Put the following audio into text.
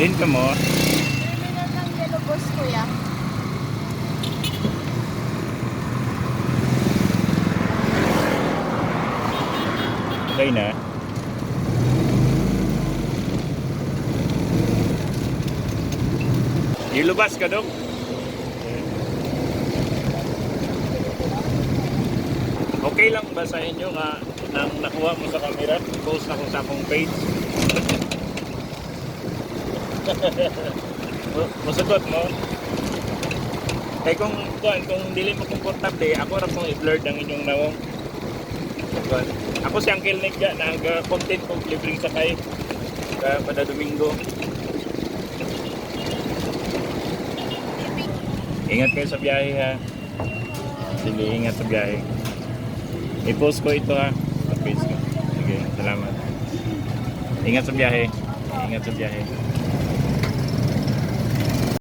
Din ka mo. Terminal ng Yellow Bus, kuya. Okay na. Ilubas ka dong. Okay lang ba sa inyo nga nang nakuha mo sa camera? Post na ko sa akong page. Masagot mo? Kaya kung dili mo komportable, ako rin kong i-blurred ang inyong nawong. Ako si Uncle Nick ga, nag-content kong libreng sakay pada Domingo. Ingat kayo sa biyahe ha. Sige, ingat sa biyahe. I-post ko ito ha. Sa page ko. Sige, salamat. Ingat sa biyahe. Ingat sa biyahe.